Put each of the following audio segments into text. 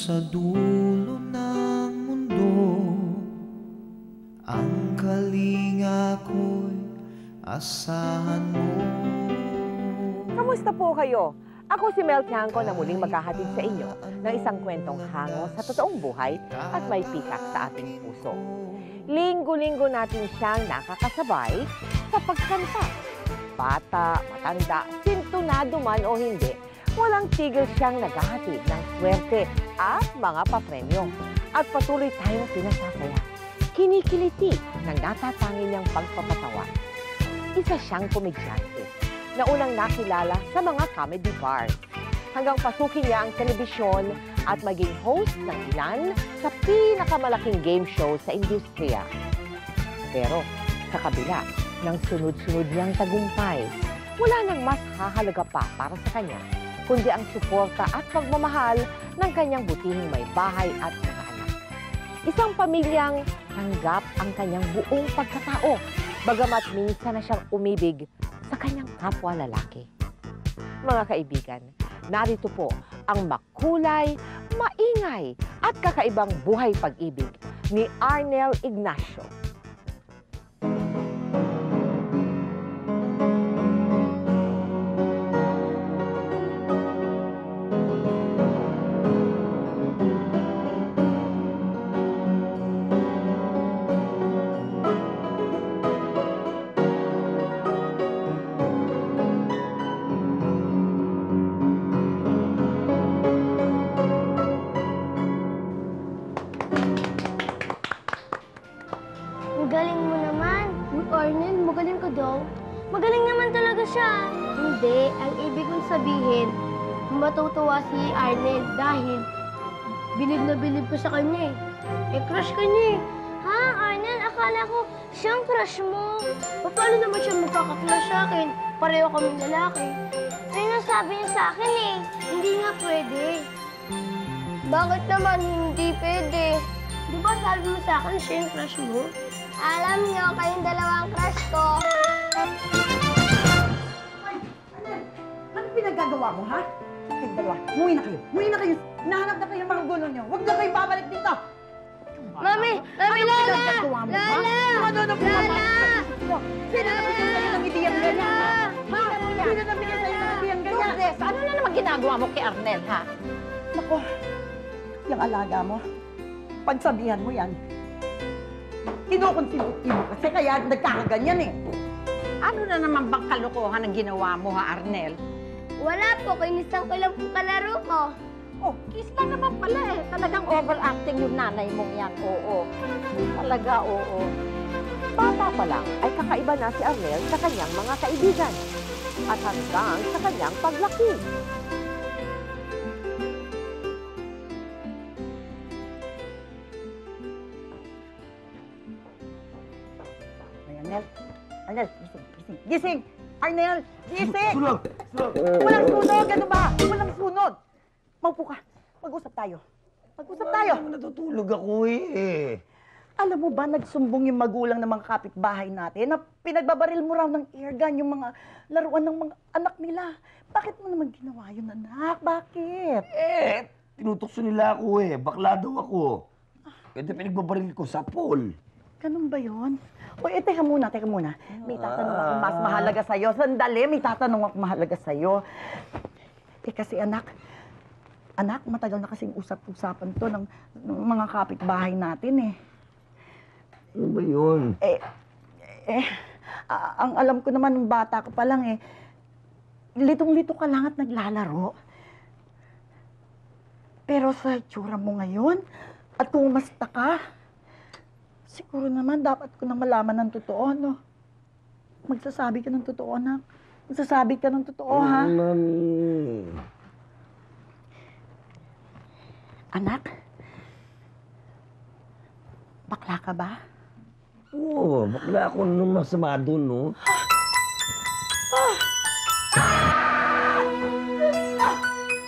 sa dulo ng mundo, ang kalinga ko'y asahan mo. Kamusta po kayo? Ako si Mel Tiangco na muling maghahatid sa inyo ng isang kwentong hango sa totoong buhay at may pitak sa ating puso. Linggo-linggo natin siyang nakakasabay sa pagkanta. Bata, matanda, sintunado man o hindi, walang tigil siyang naghahatid ng swerte at mga papremyo. At patuloy tayong pinasasaya. Kinikiliti ng natatangi niyang pagpapatawa. Isa siyang komedyante na unang nakilala sa mga comedy bars. Hanggang pasukin niya ang telebisyon at maging host ng ilan sa pinakamalaking game show sa industriya. Pero sa kabila ng sunod-sunod niyang tagumpay, wala nang mas hahalaga pa para sa kanya, kundi ang suporta at pagmamahal ng kanyang butihing may bahay at mga anak. Isang pamilyang tanggap ang kanyang buong pagkatao, bagamat minsan na siyang umibig sa kanyang kapwa lalaki. Mga kaibigan, narito po ang makulay, maingay at kakaibang buhay pag-ibig ni Arnel Ignacio. Galing mo naman. Arnel, magaling ka daw. Magaling naman talaga siya. Hindi. Ang ibig kong sabihin, matutuwa si Arnel dahil bilib na bilib ko sa kanya eh. Crush ka niya eh. Ha, Arnel? Akala ko siyang crush mo. Paano naman siya magkaka-crush sa akin? Pareho kaming lalaki. Ayun ang sabi niya sa akin eh. Hindi nga pwede. Bakit naman hindi pwede? Di ba sabi mo sa akin siya yung crush mo? Alam niyo, kayong dalawang crush ko. Ay, ano pinagagawa mo, ha? Kayong dalawa, umuwi na kayo. Umuwi na kayo. Nahanap na kayo ng mga gulo niyo. Huwag na kayo babalik dito. Mami! Mami, Ano Lola! pinagagawa mo, ha? Lola! Ano na Lola! Sino na bigyan sa'yo ng ideyang ganyan? Ha? Sino na bigyan sa'yo ng ideyang ganyan? Lourdes, ano na naman ginagawa mo kay Arnel, ha? Naku, yung alaga mo, pagsabihan mo yan, kinukonsibuti mo kasi kaya nagkakaganyan eh. Ano na naman bang kalokohan ang ginawa mo, ha, Arnel? Wala po, kinisan ko lang po kalaro ko. Oh, kiss lang naman pala eh. Talagang overacting yung nanay mong yan. Oo. Talaga, oo. Bata pa lang ay kakaiba na si Arnel sa kanyang mga kaibigan at hanggang sa kanyang paglaki. Arnel, Arnel, gising, gising, gising! Arnel, gising! Sunog! Sunog! Walang sunog, ano ba? Walang sunog! Maupo ka, mag-usap tayo. Mag-usap tayo. Natutulog ako eh. Alam mo ba, nagsumbong yung magulang ng mga kapitbahay natin na pinagbabaril mo raw ng airgun yung mga laruan ng mga anak nila. Bakit mo naman ginawa yun, anak? Bakit? Eh, tinutokso nila ako eh. Bakla daw ako. Kaya pinagbabaril ko sa pool. Ganun ba yun? O, teka muna, teka muna. May tatanong ako mas mahalaga sa'yo. Sandali, may tatanong ako mahalaga sa'yo. Kasi anak, matagal na kasing usap-usapan to ng mga kapitbahay natin eh. Ano ba yun? Ang alam ko naman nung bata ko pa lang eh, litong-lito ka lang at naglalaro. Pero sa itsura mo ngayon, at kung umasta ka, siguro naman dapat ko na malaman ng totoo, no? Magsasabi ka ng totoo, anak. Magsasabi ka ng totoo, ha? Mami. Anak? Bakla ka ba? Oo, bakla ako nung masama doon, no?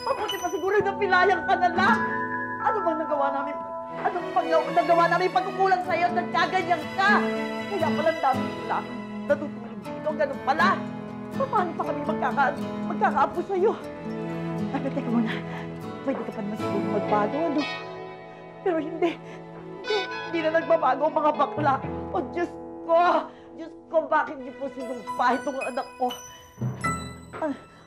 Mabuti pa siguro na pilayang ka na lang. Ano bang nagawa namin? Anong nagawa namin pagkukulang sa'yo at nagkaganyan ka? Kaya pala ang dami sila. Natutulog dito, ganun pala. Paano pa kami magkakaapo sa'yo? Teka muna. pwede ka pa naman siguro magbago, ano? Pero hindi. Hindi na nagbabago ang mga bakla. O Diyos ko! Diyos ko, bakit niyo po sinumpa itong anak ko?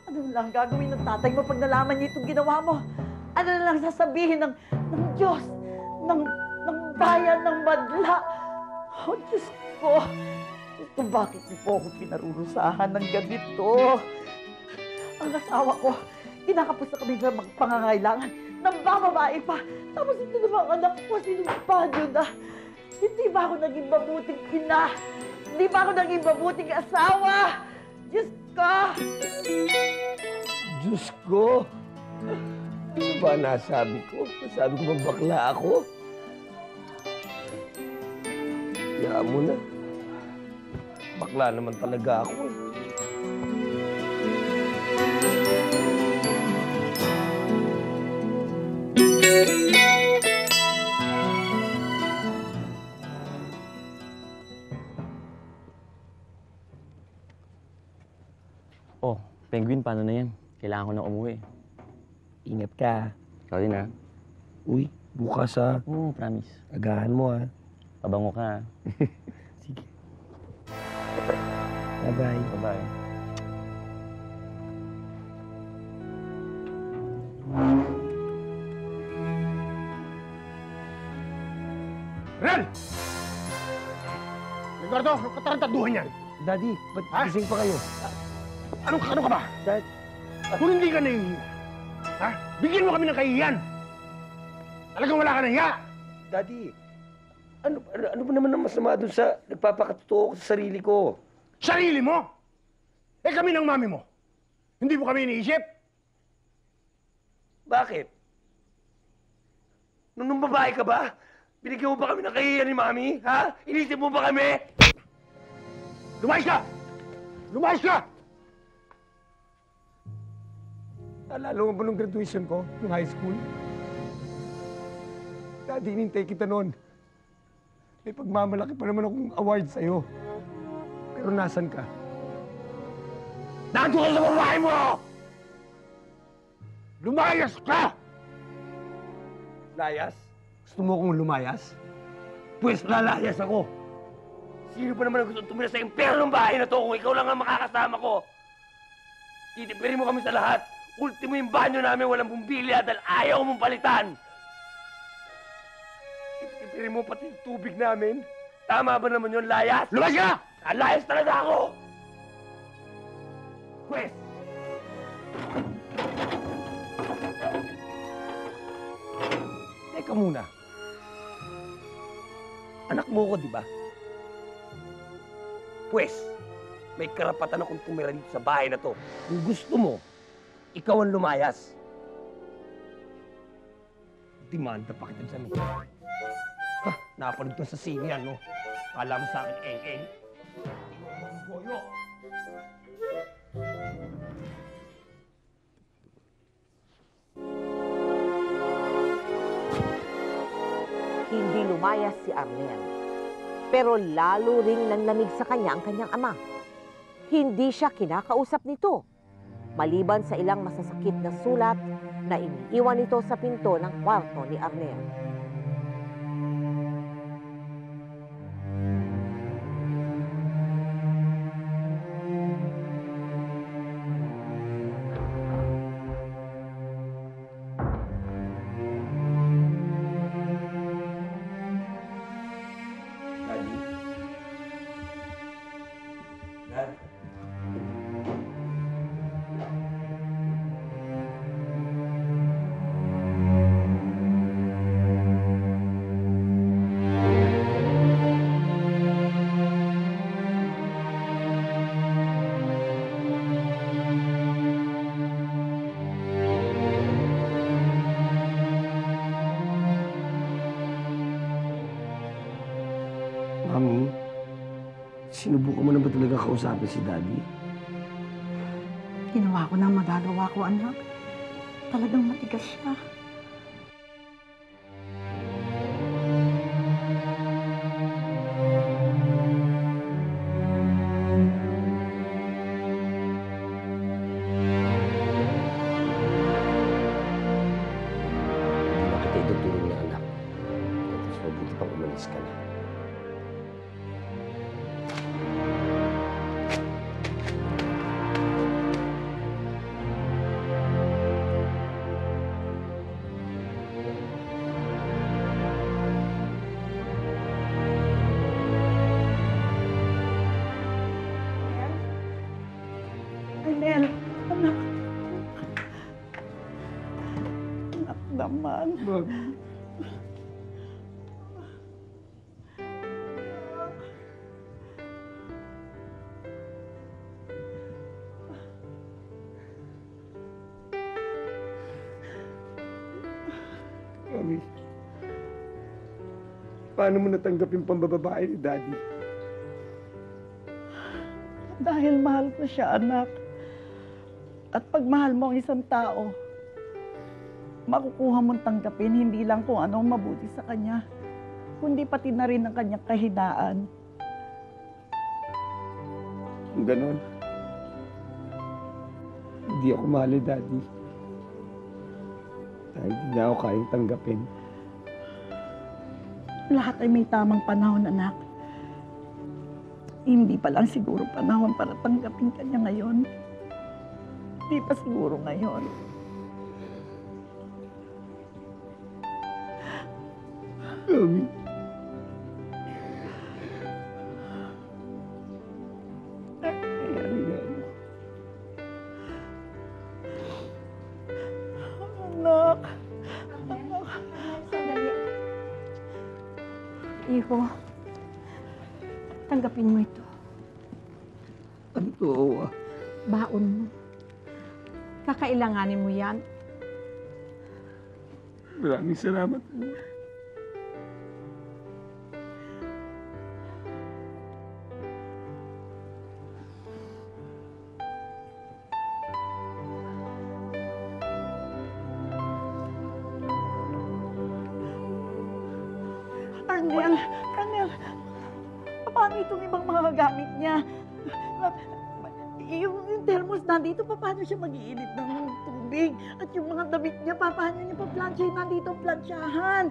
Ano lang gagawin ng tatay mo pag nalaman niya itong ginawa mo? Ano na lang sasabihin ng Diyos? Ng bayan ng madla? O Diyos ko! Diyos ko, bakit niyo po ako pinarurusahan ng ganito? Ang asawa ko, kinakapos na kami ng pangangailangan. Nambababae pa. Tapos ito namang anak ko, sinumpa niyo na. Hindi ba ako naging mabuting ina? Hindi ba ako naging mabuting asawa? Diyos ko! Diyos ko! Ano ba nasabi ko? Nasabi ko bang bakla ako? Kaya mo na. Bakla naman talaga ako eh. Oh, Penguin, paano na yan? Kailangan ko na umuwi. Ingat ka. Ikaw din, ha? Uy, bukas ha. Oo, promise. Agahan mo ha. Pabango ka, ha? Sige. Bye-bye. Bye-bye. Ren! Ricardo, anong katarantaduhan yan? Daddy, ba't Ha? gising pa kayo? Ano ka ba? Dad, Kung hindi ka nahihiya, ha? Bigyan mo kami ng kahihiyan. Talagang wala ka nahiya. Daddy, ano ba naman ang masama dun sa nagpapakatotoo ko sa sarili ko? Sarili mo? Eh kami ng mami mo. Hindi mo kami iniisip? Bakit? Nung babae ka ba? Binigyan mo ba kami ng kahihiyan ni Mami? Ha? Inisip mo ba kami? Lumayas ka! Lumayas ka! Naalala mo ba nung graduation ko, nung high school? Daddy, hinintay kita noon. May pagmamalaki pa naman akong award sa'yo. Pero nasan ka? Nandun ka sa babae mo! Lumayas ka! Layas? Gusto mo akong lumayas? Pwes lalayas ako. Sino ba naman ang gusto tumira sa impyerno ng bahay na to kung ikaw lang ang makakasama ko? Titipirin mo kami sa lahat. Ultimo yung banyo namin walang bumbilya dahil ayaw mong palitan. Titipirin mo pati yung tubig namin. Tama ba naman yun, layas? Lumayas ka! Layas talaga ako! Pwes! Teka muna. Anak mo ko, di ba? Pwes, may karapatan akong tumira dito sa bahay na to. Kung gusto mo, ikaw ang lumayas. Demanda pa kita dyan. Ha, napanood ko sa sine yan, no? Kala mo sa akin, eng-eng. Boyo! Hindi lumayas si Arnel. Pero lalo ring nanlamig sa kanya ang kanyang ama. Hindi siya kinakausap nito. Maliban sa ilang masasakit na sulat na iniiwan nito sa pinto ng kwarto ni Arnel. Daddy? Dad? Mami, sinubukan mo na ba talaga kausapin si Daddy? Ginawa ko na ang magagawa ko, anak. Talagang matigas siya. naman. Mami, paano mo natanggap yung pambababae ni Daddy? Dahil mahal ko siya, anak. At pag mahal mo ang isang tao, makukuha mong tanggapin hindi lang kung ano ang mabuti sa kanya, kundi pati na rin ang kanyang kahinaan. Kung ganon, hindi ako mahal ni Daddy. Dahil hindi niya ako kayang tanggapin. Lahat ay may tamang panahon, anak. Hindi pa lang siguro panahon para tanggapin ka niya ngayon. Hindi pa siguro ngayon. Mami. Anak. Sandali. Iho, tanggapin mo ito. Ano to, Owa? Baon mo. Kakailanganin mo yan. Maraming salamat. Arnel, paano itong ibang mga gamit niya? Yung thermos nandito, paano siya mag-iinit ng tubig? At yung mga damit niya, paano niya pa-planchahin nandito ang plansyahan?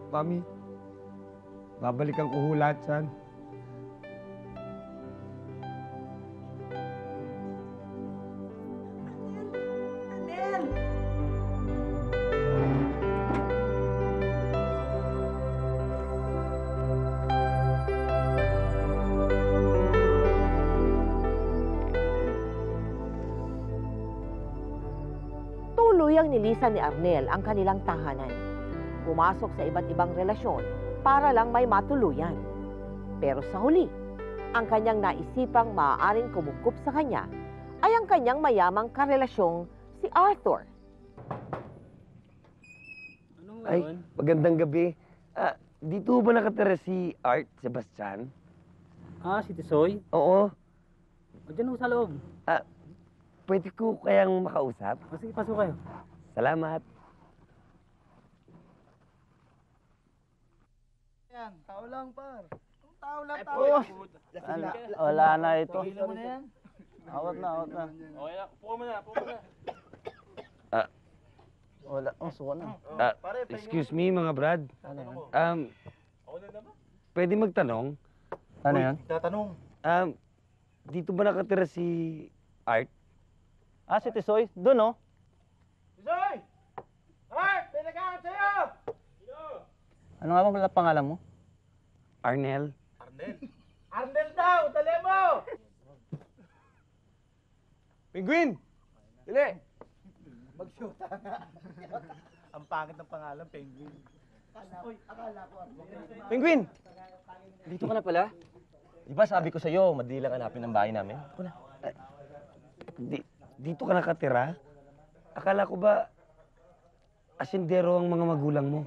Mami, babalikan ko ho lahat yan. Arnel! Tuluyang nilisan ni Arnel ang kanilang tahanan. Pumasok sa iba't ibang relasyon para lang may matuluyan. Pero sa huli, ang kanyang naisipang maaaring kumugkop sa kanya ay ang kanyang mayamang karelasyong si Arthur. Ay, magandang gabi. Dito ba nakatira si Art Sebastian? Si Tisoy? Oo. Diyan ho sa loob. Pwede ko kayang makausap? Sige, pasok kayo. Salamat. Yan, tao lang, par. Tao lang, tao. Wala na ito. Awat na. Okay na, upo mo na. Wala, suka na. Excuse me, mga brad. Pwede magtanong? Ano yan? Tatanong. Dito ba nakatira si Art? Si Tisoy. Doon, oh. Tisoy! Art! May naghahanap sa'yo! Ano nga ba pala pangalan mo? Arnel? Arnel daw! Dali mo! Penguin! Dili! Magsyuta nga. Ang pangit ng pangalan, Penguin. Penguin! Dito ka na pala? Di ba sabi ko sa'yo, madali lang hanapin ang bahay namin? Ako na. Dito ka nakatira? Akala ko ba asindero ang mga magulang mo?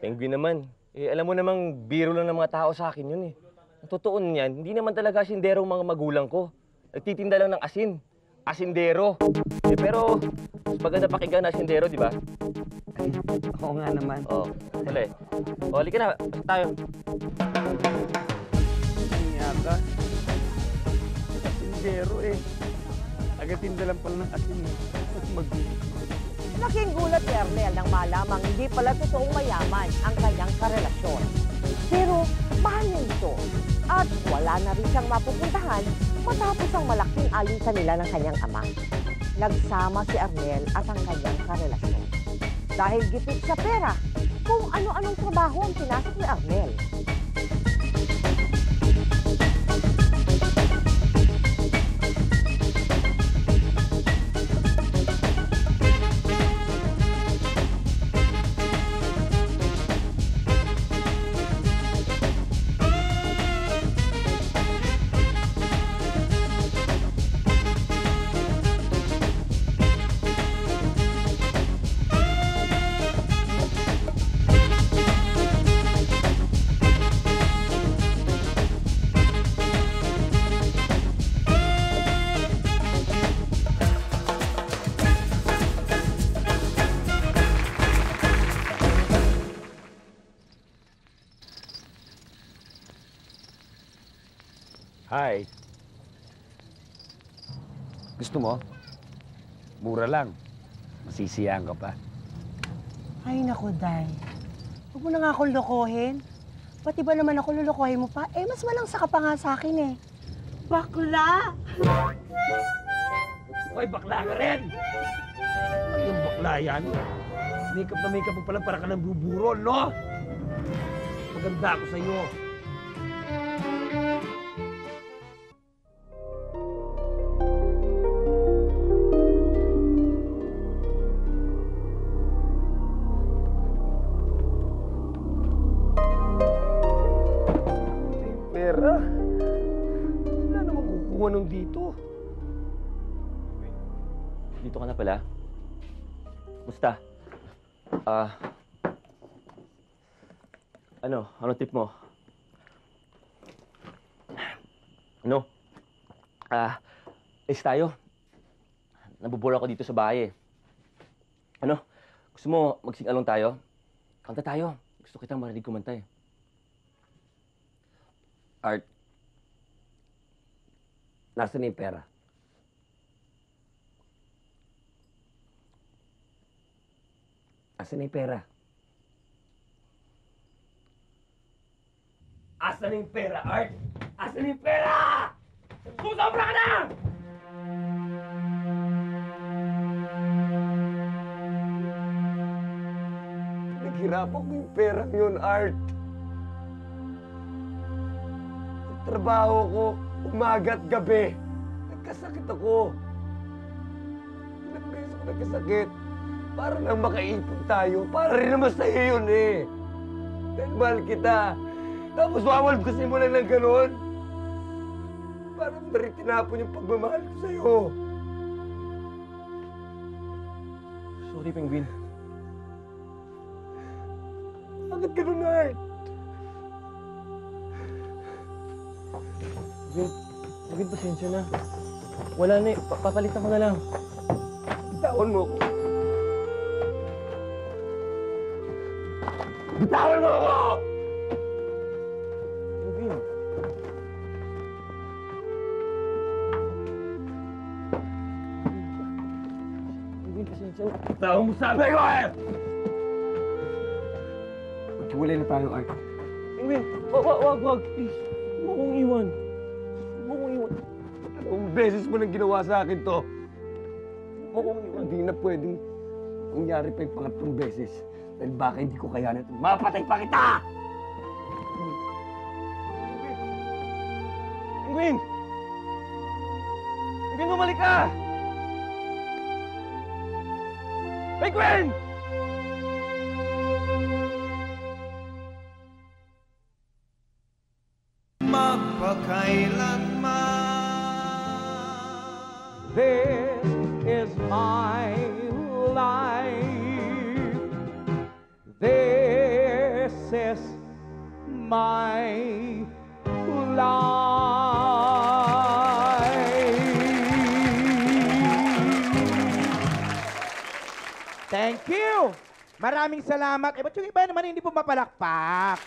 Penguin naman. Alam mo namang biro lang ng mga tao sa akin yun eh. Ang totoo niyan, hindi naman talaga asindero ang mga magulang ko. Nagtitinda lang ng asin. Asindero. Pero, mas maganda pakinggan na asindero, di ba? Ay, oo nga naman. Dali. Halika na. Pasok tayo. Niya ka. Asindero eh. Agatinda lang pala ng asin eh. Magulang. Laking gulat ni Arnel nang malamang hindi pala totoong mayaman ang kanyang karelasyon. Pero mahal niya ito at wala na rin siyang mapupuntahan matapos ang malaking alitan nila ng kanyang ama. Nagsama si Arnel at ang kanyang karelasyon. Dahil gipit sa pera kung ano-anong trabaho ang pinasok ni Arnel. Hi. Gusto mo? Mura lang. Masisiyang ka pa. Ay, naku, Day. Huwag mo na nga akong lokohin. Pati ba naman ako lulukohin mo pa? Eh, mas malangsa ka pa nga sa akin eh. Bakla! Hoy, bakla ka rin! Ano yung bakla yan? Makeup na makeup mo pala para ka ng buburo, no? Maganda ako sa'yo. Pera? Wala namang kukuha nung dito. Dito ka na pala. Musta? Ano tip mo? Ano? Alis tayo. Nabubura ako dito sa bahay eh. Ano? Gusto mo magsing-along tayo? Kanta tayo. Gusto kitang marinig kumanta eh. Art, nasaan na yung pera? Asan na yung pera? Asan na yung pera, Art? Asan na yung pera? Susobra ka na! Naghirapan ko yung pera yun, Art. Trabaho ko, umaga at gabi. Nagkasakit ako. Ilang beses ako nagkasakit. Para lang makaipon tayo. Para rin naman sa'yo yun eh. Dahil mahal kita. Tapos wawalb kasi mo lang ng ganun. Para mo na rin tinapon yung pagmamahal ko sa'yo. Sorry, Penguin. Bakit ganun, Art? Penguin, pasensya na. Wala na eh. Papalitan ko na lang. Bitawan mo ako. Bitawan mo ako! Penguin. Penguin, pasensya na. Bitawan mo sabi ko eh! Maghiwalay na tayo, Art. Penguin, wag. Please. Huwag mo akong iwan. Huwag mo akong iwan. Anong beses mo nang ginawa sa akin to? Huwag mo akong iwan. Hindi na pwedeng mangyari pa yung pangatlong beses. Dahil baka hindi ko kayanan ito. Mapatay pa kita! Penguin! Penguin, bumalik ka! Penguin! This is my life. This is my life. Thank you! Maraming salamat. Eh, ba't yung iba naman hindi pumapalakpak?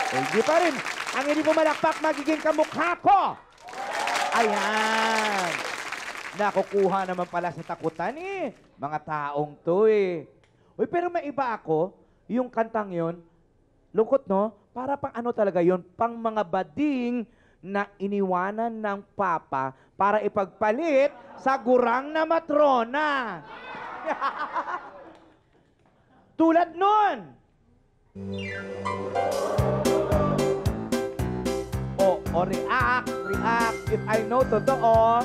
Hindi pa rin. Ang hindi pumalakpak, magiging kamukha ko. Ayan. Nakukuha naman pala sa takutan eh. Mga taong to eh. Uy, pero may iba ako. Yung kantang yon, lungkot no? Para pang ano talaga yon, pang mga bading na iniwanan ng papa para ipagpalit sa gurang na matrona. Tulad nun. O react. If I know totoo,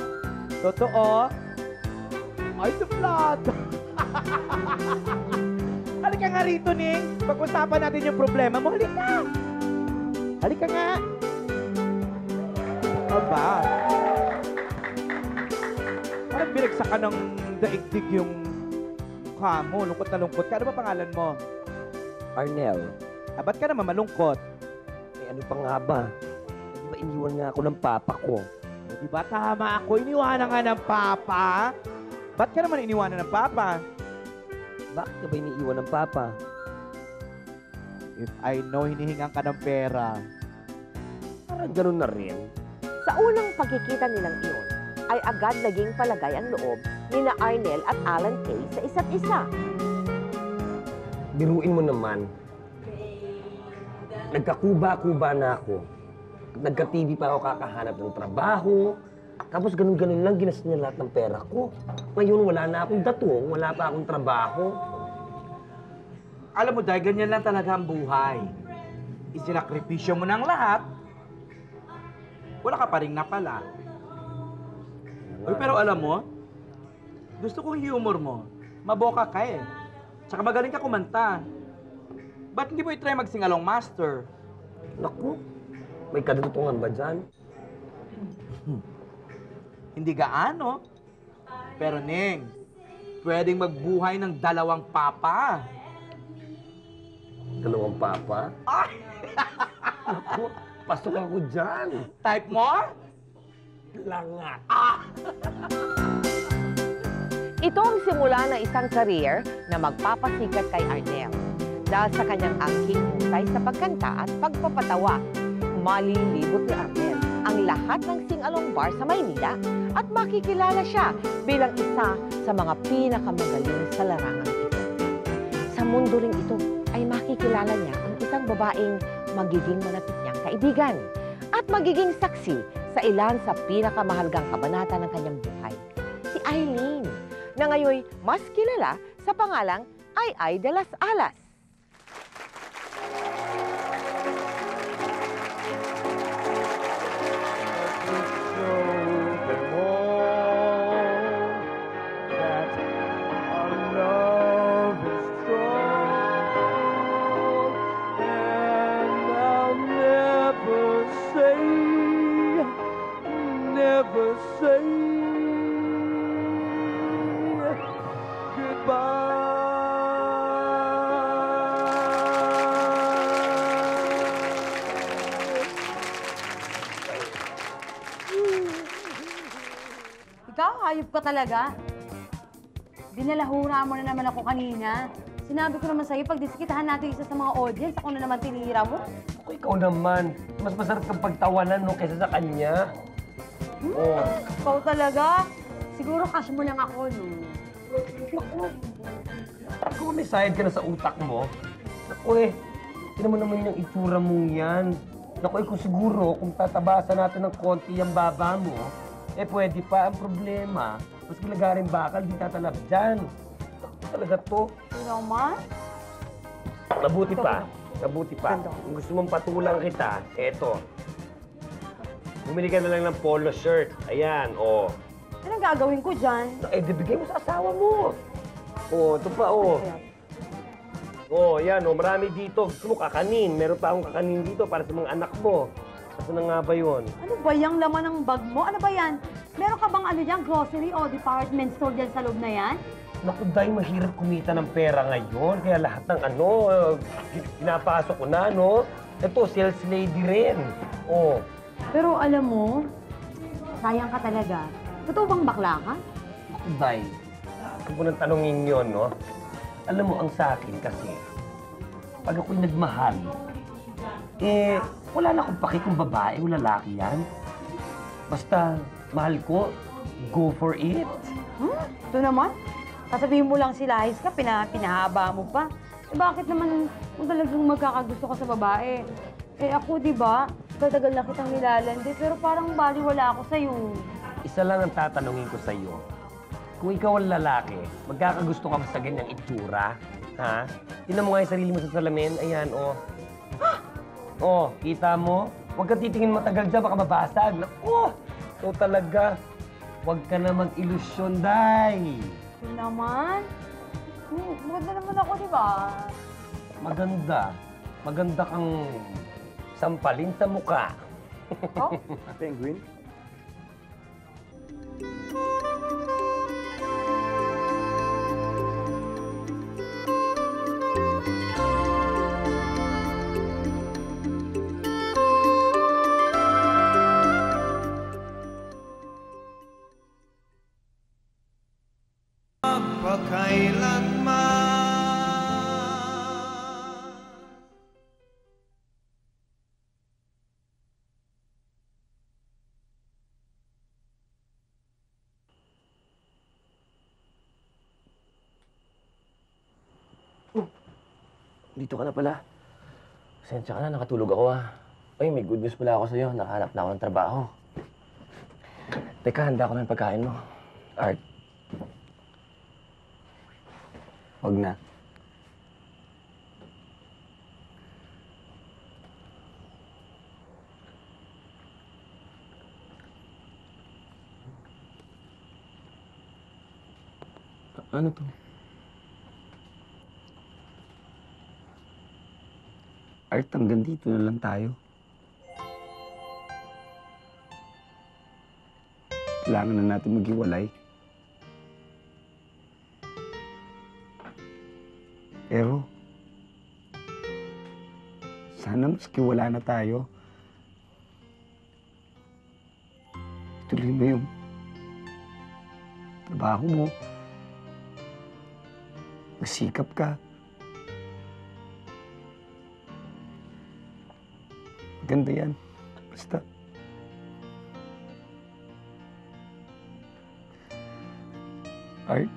ay suplot. Halika nga rito, Ning. Pag-usapan natin yung problema mo. Halika. Halika nga. Aba. Parang binagsak ka ng daigdig yung mukha mo. Lungkot na lungkot ka. Ano ba pangalan mo? Arnel, Ba't ka naman malungkot? ano pa nga ba? Di ba iniwan nga ako ng papa ko? Di ba tama ako? Iniwanan nga ng papa. Ba't ka naman iniwanan ng papa? Bakit ka ba iniiwan ng papa? If I know hinihingan ka ng pera. Parang ganun na rin. Sa unang pagkikita nilang iyon, ay agad naging palagay ang loob ni na Arnel at Alan Kay sa isa't isa. Biruin mo naman. Nagkakuba-kuba na ako. Nagka-TV pa ako kakahanap ng trabaho. Tapos ganun-ganun lang ginastos niya lahat ng pera ko. Ngayon wala na akong datong, wala pa akong trabaho. Alam mo, dahil ganyan lang talaga ang buhay. Isinakripisyo mo ng lahat, wala ka pa rin napala. Uy, pero alam mo, gusto kong humor mo. Maboka ka eh. Tsaka magaling ka kumanta. Ba't hindi mo i-try mag-singalong master? Naku, may kadutungan ba dyan? Hindi gaano. Pero Ning, pwedeng magbuhay ng dalawang papa. Dalawang papa? Ay! Naku, pasok ako dyan. Type mo? Langat. Ito ang simula ng isang career na magpapasikat kay Arnel. Dahil sa kanyang angking husay sa pagkanta at pagpapatawa, malilibot ni Arnel ang lahat ng sing-along bar sa Maynila at makikilala siya bilang isa sa mga pinakamagaling sa larangan ito. Sa mundo ring ito ay makikilala niya ang isang babaeng magiging malapit niyang kaibigan at magiging saksi sa ilan sa pinakamahalagang kabanata ng kanyang buhay, si Eileen, na ngayon mas kilala sa pangalang Ay de las Alas. Never say Ikaw, hayop ka talaga. Dinalahura mo na naman ako kanina. Sinabi ko naman sa'yo, pag diskitahan natin isa sa mga audience, ako na naman tinira mo. Ako, ikaw naman. Mas masarap kang pagtawanan, no, kaysa sa kanya. Oh. Ikaw talaga. Siguro cash mo lang ako, no? Ako, may sayad ka na sa utak mo. Naku eh, tinan mo naman yung itsura mong yan. Naku eh, kung siguro, kung tatabasan natin ng konti yung baba mo, eh pwede pa. Ang problema, mas gilagaring bakal, di tatalab dyan. Talaga to. Naman? Mabuti pa. Mabuti pa. Kung gusto mong patulang kita, eto. Bumili ka na lang ng polo shirt. Ayan, oh. Anong gagawin ko dyan? Eh, di bigay mo sa asawa mo. Oh, ito pa, oh. Oh, yan, oh. Marami dito. Gusto mo kakanin. Meron pa akong kakanin dito para sa mga anak mo. Kasi na nga ba yun? Ano ba yung laman ng bag mo? Ano ba yan? Meron ka bang ano dyan, grocery o department store dyan sa loob na yan? Naku, dahil mahirap kumita ng pera ngayon. Kaya lahat ng ano, pinapasok ko na, no? Ito, sales lady rin. Oh. Pero alam mo, sayang ka talaga. Totoo bang bakla ka? Naku, Day. Huwag mo nang tanongin yun, no? Alam mo, ang sa akin kasi, pag ako'y nagmahal, eh, wala na akong paki kung babae o lalaki yan. Basta, mahal ko, go for it. Ito naman? Sasabihin mo lang sila, ayos ka, pinahaba mo pa. Eh bakit naman kung talagang magkakagusto ka sa babae? Eh ako, di ba? Tagal na kitang nilalandi, pero parang baliwala ako sa'yo. Isa lang ang tatanungin ko sa'yo. Kung ikaw ang lalaki, magkakagusto ka ba sa ganyang itsura? Ha? Tingnan mo nga yung sarili mo sa salamin. Ayan, oh. Oh, kita mo? Huwag kang titingin matagal dyan, baka mabasag. Naku! So talaga, huwag ka na mag-ilusyon, Day. Yun naman. Maganda naman ako, di ba? Maganda. Maganda kang sampalin sa mukha. Oh? Penguin? dito ka na pala. Pasensya ka na, nakatulog ako Ay, may good news pala ako sa'yo. Nakahanap na ako ng trabaho. Teka, handa ko na yung pagkain mo. Art. Huwag na. Ano to? Art, hanggang dito na lang tayo. Kailangan na natin maghiwalay. Pero, sana maski wala na tayo, tuloy mo yung trabaho mo. Masikap ka. Maganda yan. Basta. Art.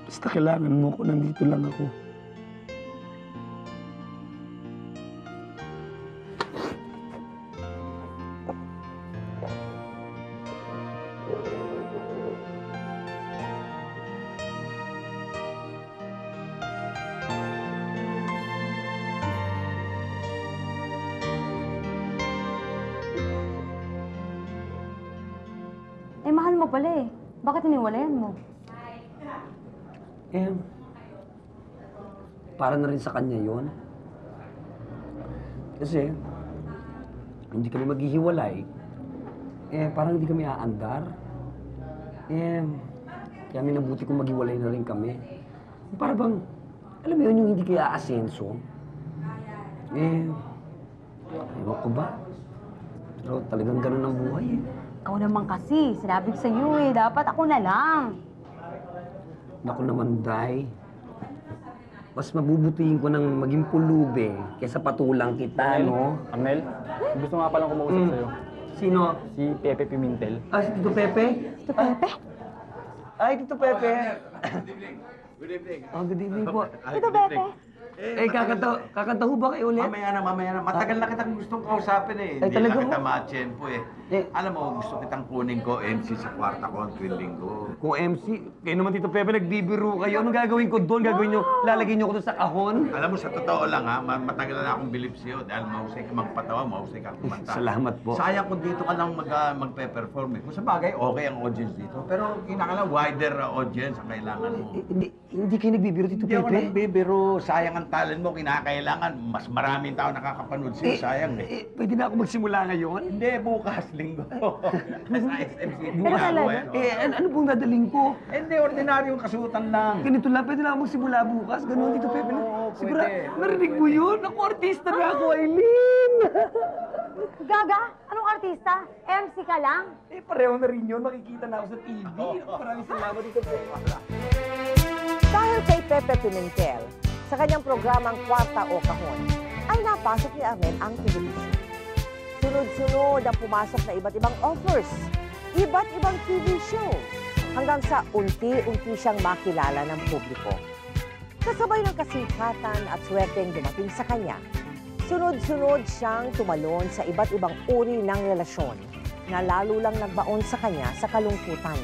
Basta kailangan mo ko, nandito lang ako. Eh, mahal mo pala eh. Bakit iniwalayan mo? Eh, para na rin sa kanya yon. Kasi, hindi kami maghihiwalay. Eh, parang hindi kami aandar. Eh, kaya minabuti kong maghiwalay na rin kami. Para bang, alam mo yun, yung hindi kaya aasenso. Eh, ewan ko ba? Pero talagang ganun ang buhay eh. Ikaw naman kasi, sinabi ko sa'yo eh, dapat ako na lang. Naku naman, Day. Mas mabubutihin ko ng maging pulube kaysa patulang kita, no? Amel, gusto nga palang kumausap sa'yo. Sino? Si Pepe Pimentel. Ah, si Tito Pepe? Tito Pepe? Ay, Tito Pepe. Good evening. Oh, good evening po. Tito Pepe? Eh, kakanta ho ba kayo ulit? Mamaya na. Matagal na kitang gustong kausapin eh. Ay, Hindi talaga na kita ho? ma-tsempo eh. Alam mo, gusto kitang kunin ko MC sa kwarta ko ang tuwing linggo. Kung MC, kayo naman Tito Pepe, nagbibiro kayo. Anong gagawin ko doon? Gagawin nyo, lalagay nyo ko doon sa kahon? Alam mo, sa totoo lang ha, matagal na akong bilib sa'yo dahil mahusay ka magpatawa, mahusay ka kumanta. Salamat po. Sayang kung dito ka lang magpe-perform eh. Kung sa bagay, okay ang audience dito. Pero kinakala wider audience ang kailangan mo. Hindi kayo nagbibiro, Tito Hindi ako Pepe? nagbibiro. Sayang ang talent mo. Kinakailangan. Mas maraming tao nakakapanood sa'yo. Sayang eh. Pwede na ako magsimula ngayon? Hindi, bukas, linggo. Sa SMC. Bukas talaga? Ano pong dadaling ko? Hindi, ordinaryong kasuotan lang. Ganito lang, pwede na ako magsimula bukas. Ganun, Tito Pepe. Siguro, narinig mo yun? Ako, artista na ako, Aileen! Gaga? Anong artista? MC ka lang? Eh, pareho na rin yun. Makikita na ako sa TV. Maraming salamat, Tito Pepe. Dahil kay Pepe Pimentel, sa kanyang programang Kwarta o Kahon, ay napasok ni Arnel ang television. Sunod-sunod ang pumasok na iba't ibang offers, iba't ibang TV show, hanggang sa unti-unti siyang makilala ng publiko. Kasabay ng kasikatan at swerteng dumating sa kanya, sunod-sunod siyang tumalon sa iba't ibang uri ng relasyon na lalo lang nagbaon sa kanya sa kalungkutan.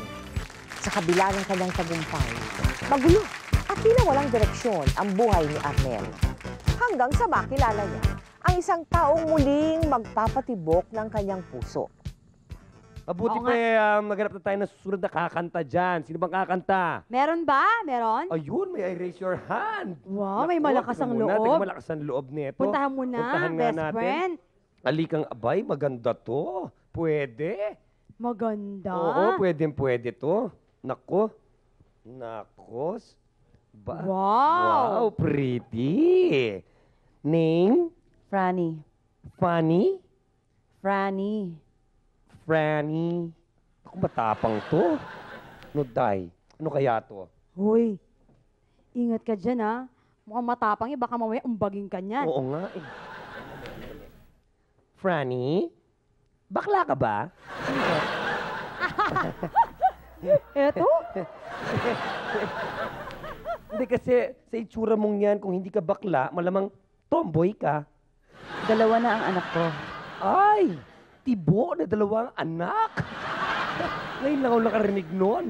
Sa kabila ng kanyang tagumpay, magulo at tila walang direksyon ang buhay ni Arnel. Hanggang sa makilala niya ang isang taong muling magpapatibok ng kanyang puso. Mabuti pa maghanap na tayo ng susunod na kakanta dyan. Sino bang kakanta? Meron ba? Meron? Ayun, may I raise your hand. Wow, may malakas ang Tingnan loob. tingnan malakas ang loob nito. Puntahan mo na, Puntahan nga best natin. friend. Alikang abay, maganda to. Pwede. Maganda. Oo, pwede to. Nako. Wow. Wow, pretty. Name? Franny. Funny? Franny. Franny. Ako matapang to. No, Day. Ano kaya to? Hoy, ingat ka dyan ha. Mukhang matapang eh, baka mamaya umbagin ka niyan. Oo nga eh. Franny? Bakla ka ba? Eto? Hindi kasi sa itsura mong yan, kung hindi ka bakla, malamang tomboy ka. Dalawa na ang anak ko. Ay! Tibo na dalawang anak! Ngayon lang ako nakarinig nun.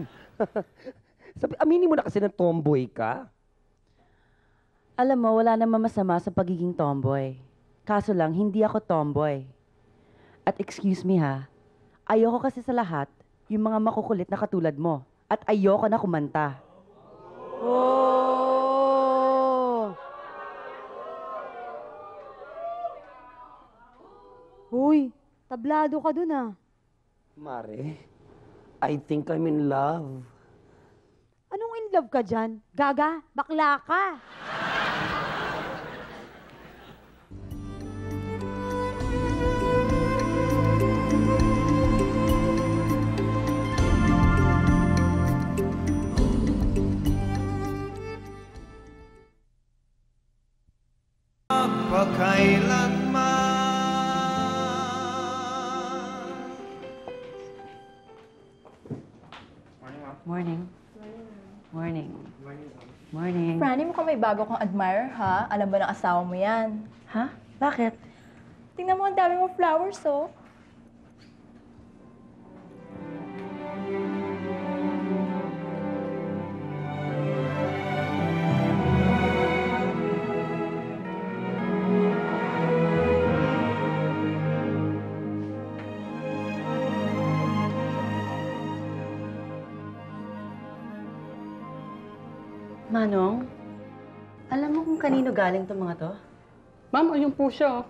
Sabi, aminin mo na kasi ng tomboy ka. Alam mo, wala namang masama sa pagiging tomboy. Kaso lang, hindi ako tomboy. At excuse me ha, ayoko kasi sa lahat yung mga makukulit na katulad mo. At ayoko na kumanta. Oh! Uy, tablado ka dun ah. Mare, I think I'm in love. Anong in love ka dyan? Gaga, bakla ka. Morning. Morning. Morning. Franny, mukhang may bago kang admirer, ha? Alam ba ng asawa mo yan? Ha? Bakit? Tingnan mo, ang dami mong flowers, oh. Manong, alam mo kung kanino galing itong mga to? Ma'am, ayun po siya.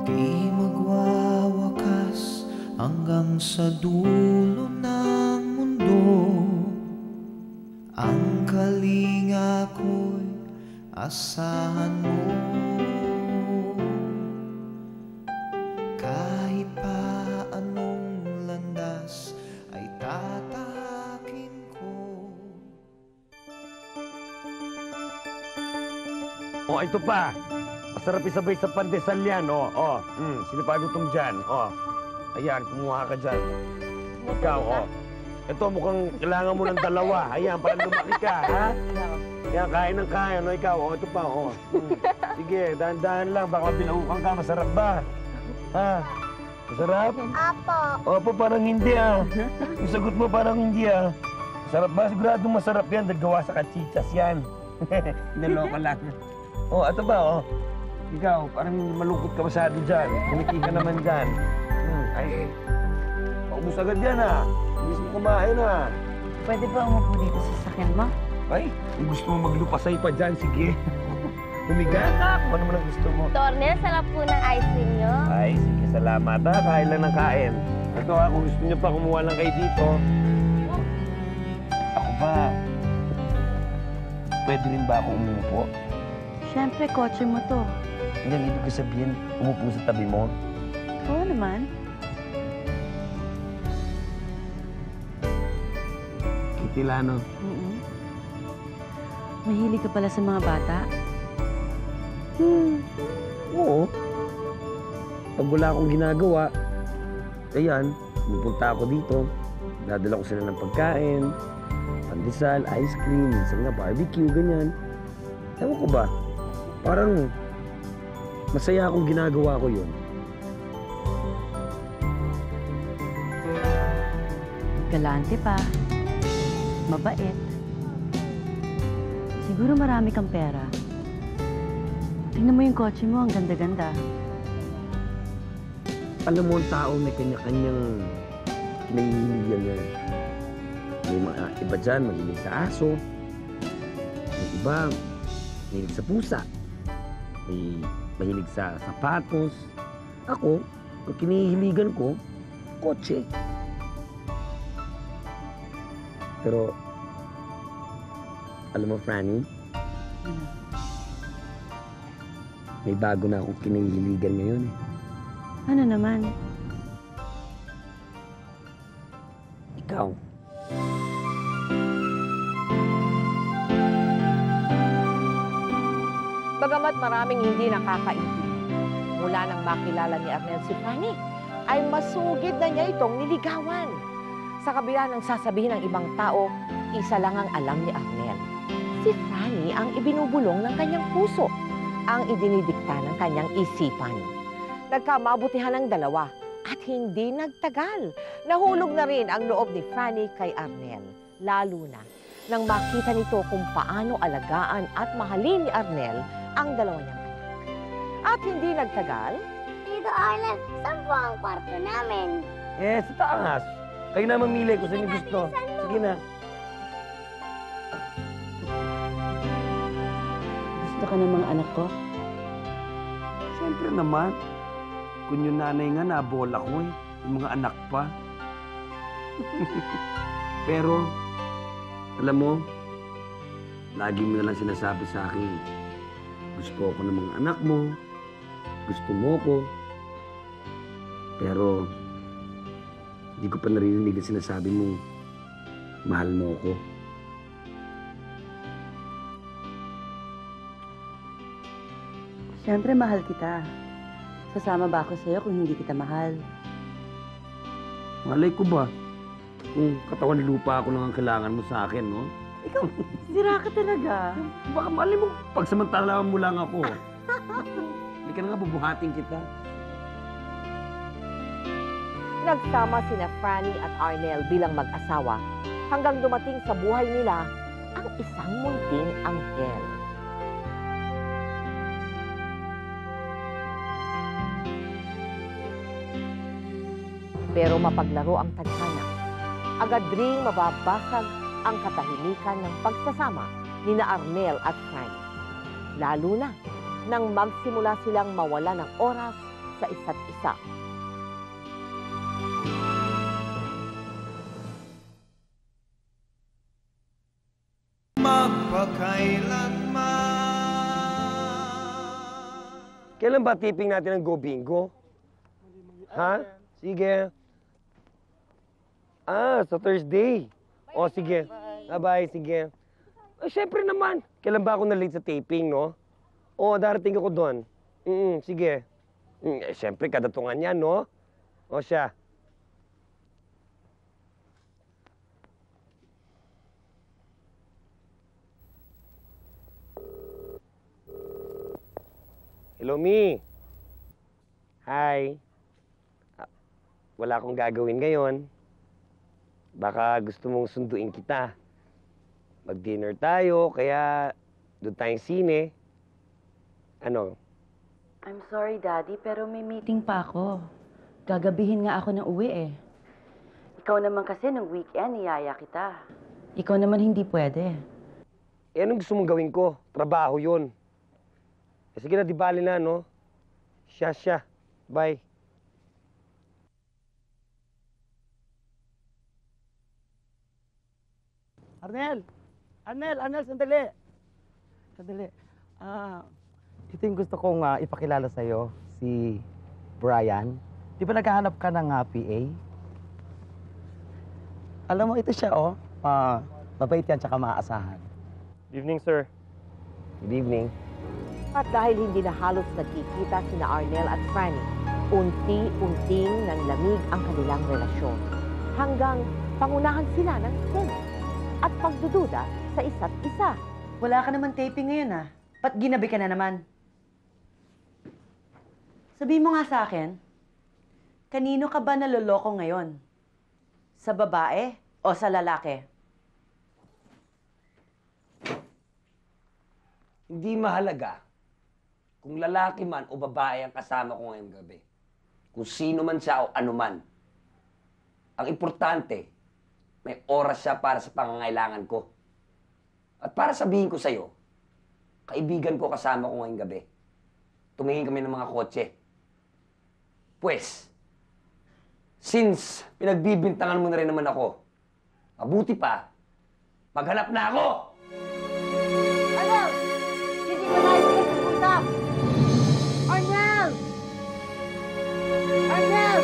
Di magwawakas hanggang sa dulo ng mundo. Ang kalinga ko'y asahan mo. Kahit pa anong landas ay tatahakin ko. Oh, ito pa. Masarap isabay sa pandesal yan, oh. Sino pa gutom dyan? Oh. Ayan, kumuha ka dyan. Ikaw, oh. Ito, mukhang kailangan mo ng dalawa. Ayan, para lumaki ka, ha? Yan, kain ng kain, oh. Ikaw, oh. Ito pa, oh. Sige, dahan-dahan lang. Baka bilaukan ka. Masarap ba? Ha? Masarap? Apo. Opo, parang hindi, ah. Yung sagot mo, parang hindi, ah. Masarap ba? Sigurado masarap yan. Nagawa sa kachichas yan. Naloka lang. Oh, ito ba, oh. Ikaw, parang malungkot ka masyado dyan. Kumiki ka naman dyan. Ay, paubos agad yan, ah. Hindi mo kumain, ah. Pwede ba umupo dito sa sakyan mo? Ay, kung gusto mo maglupasay pa dyan, sige. Humiga ka, kung ano man ang gusto mo. Tornel, sarap po ng ice cream nyo. Ay, sige, salamat, ha. Kain lang ng kain. Ito, ha, kung gusto niyo pa, kumuha lang kayo dito. Ako ba? Pwede rin ba ako umupo? Siyempre, kotse mo to. Hindi, ang ibig ko sabihin, umupo sa tabi mo. Oo naman. Kitilano. Mahilig ka pala sa mga bata? Oo. Pag wala akong ginagawa, ayan, pupunta ako dito. Dadala ko sila ng pagkain, pandesal, ice cream, minsan nga barbecue, ganyan. Ewan ko ba, parang masaya akong ginagawa ko yun. Galante pa. Mabait. Siguro marami kang pera. Tingnan mo yung kotse mo, ang ganda-ganda. Alam mo, ang tao may kanya-kanyang kinahihiligan yan. May mga iba dyan, mahilig sa aso. May iba, mahilig sa pusa. May mahilig sa sapatos. Ako, ang kinahihiligan ko, kotse. Pero, alam mo, Franny, may bago na akong kinahihiligan ngayon eh. Ano naman? Ikaw. Bagamat maraming hindi nakakaintindi, Mula nang makilala ni Arnel si Franny, ay masugid na niya itong niligawan. Sa kabila ng sasabihin ng ibang tao, isa lang ang alam ni Arnel. Si Franny ang ibinubulong ng kanyang puso, ang idinidikta ng kanyang isipan. Nagkamabutihan ang dalawa at hindi nagtagal. Nahulog na rin ang loob ni Franny kay Arnel, lalo na nang makita nito kung paano alagaan at mahalin ni Arnel ang dalawa niyang anak. At hindi nagtagal, Tito Arnel, saan po ang kwarto namin? Eh, sa taas. Kayo na mamili kung saan yung gusto. Sige na. Gusto ka namang anak ko? Siyempre naman. Kung yung nanay nga, nabola ko eh. Yung mga anak pa. Pero, alam mo, lagi mo na lang sinasabi sa akin, gusto ko ng mga anak mo, gusto mo ko. Pero, hindi ko pa narinig na sinasabi mo, mahal mo ko. Siyempre, mahal kita. Sasama ba ako sa'yo kung hindi kita mahal? Malay ko ba? Kung katawan lupa ako lang ang kailangan mo sa akin, no? Ikaw, sira ka talaga. Baka malay mo, pagsamantalaman mo lang ako. Hindi ka na nga, bubuhatin kita. nagsama sina Franny at Arnel bilang mag-asawa hanggang dumating sa buhay nila ang isang munting anghel. Pero mapaglaro ang tadhana, agad ring mababasag ang katahimikan ng pagsasama ni na Arnel at Franny. Lalo na nang magsimula silang mawala ng oras sa isa't isa. Kailan ba tipping natin ang Go Bingo? Ha? Sige. Sa Thursday. O, sige. Bye-bye, sige. Siyempre naman. Kailan ba ako na-late sa taping, no? O, darating ako doon. Sige. Siyempre, kadatungan yan, no? O, siya. Hello, Mi. Hi. Wala akong gagawin ngayon. Baka gusto mong sunduin kita. Mag-dinner tayo, kaya doon tayong sine. Ano? I'm sorry, Daddy, pero may meeting pa ako. Gagabihin nga ako ng uwi eh. Ikaw naman kasi nung weekend, niyaya kita. Ikaw naman hindi pwede. Eh, anong gusto mong gawin ko? Trabaho yun. Sige na, di bali na, no? Siya. Bye. Arnel, sandali. Ito yung gusto kong ipakilala sa'yo, si Brian. Di ba naghahanap ka ng PA? Alam mo, ito siya, oh. Mabait yan, tsaka maaasahan. Good evening, sir. Good evening. At dahil hindi na halos nagkikita sina Arnel at Franny, unti-unting nanlamig ang kanilang relasyon. Hanggang pangunahan sila ng selos at pagdududa sa isa't isa. Wala ka naman taping ngayon ah. Ba't ginabi ka na naman? Sabihin mo nga sa akin, kanino ka ba naloloko ngayon? Sa babae o sa lalaki? Hindi mahalaga kung lalaki man o babae ang kasama ko ngayong gabi. Kung sino man siya o ano man. Ang importante, may oras siya para sa pangangailangan ko. At para sabihin ko sa'yo, kaibigan ko kasama ko ngayong gabi. Tumingin kami ng mga kotse. Pues, since pinagbibintangan mo na rin naman ako, mabuti pa, maghanap na ako! Arnel! Hindi ka na ipag-usap! Arnel! Arnel!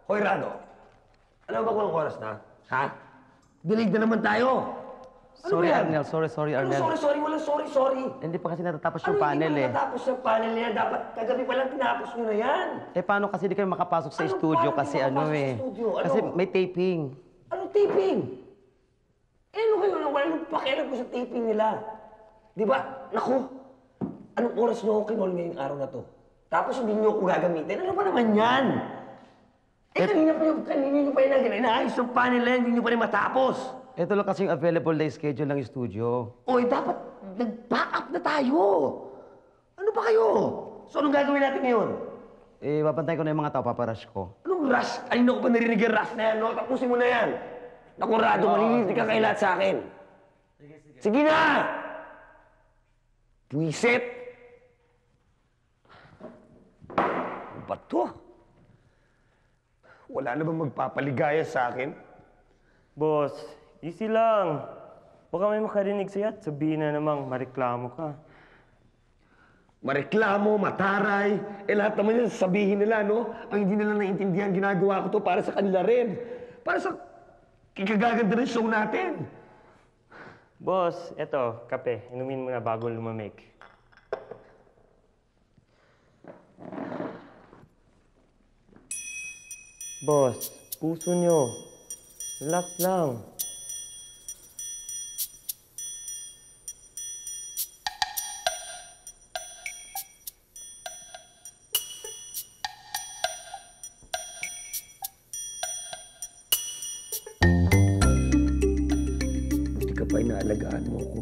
Hoy, Rado. Alam ba kung anong oras na? Ha? Dilig na naman tayo. Ano Sorry, ba yan? Arnel. Sorry, Ano Arnel. sorry? Walang sorry. Hindi pa kasi natatapos yung panel Hindi eh. pa natapos yung panel na yan. Dapat kagabi pa lang tinapos nyo na yan. Eh, paano kasi di kayo makapasok sa studio paano kasi di ano makapasok eh. sa studio? Ano? Kasi may taping. Anong taping? Eh, ano kayo? Walang pakialam ko sa taping nila. Di ba? Naku, anong oras nyo ako kinol ngayong araw na to? Tapos hindi nyo ako gagamitin? Ano ba naman yan? Kanina nyo pa yung inaayos yung panel na yan, hindi nyo pa rin matapos. Ito lang kasi yung available day schedule ng studio. Oy, dapat nag-back up na tayo. Ano ba kayo? So, anong gagawin natin ngayon? Eh, babantay ko na yung mga tao, paparush ko. Anong rush? Kanina ko pa narinig yung rush na yan, no? Tapusin mo na yan. Nakurado, malilitig ka kay lahat sa akin. Sige na! Puisit! Ano ba to? Wala na bang magpapaligaya sa akin? Boss, easy lang. Baka may makarinig sa'yo at sabihin na namang mareklamo ka. Mareklamo, mataray, lahat naman yan sabihin nila, no? Ang hindi nila naiintindihan, ginagawa ko to para sa kanila rin. Para sa kikagaganda ng show natin. Boss, eto, kape. Inumin mo na bago lumamig. Boss, puso nyo. Relax lang. Buti ka pa inaalagaan mo ako.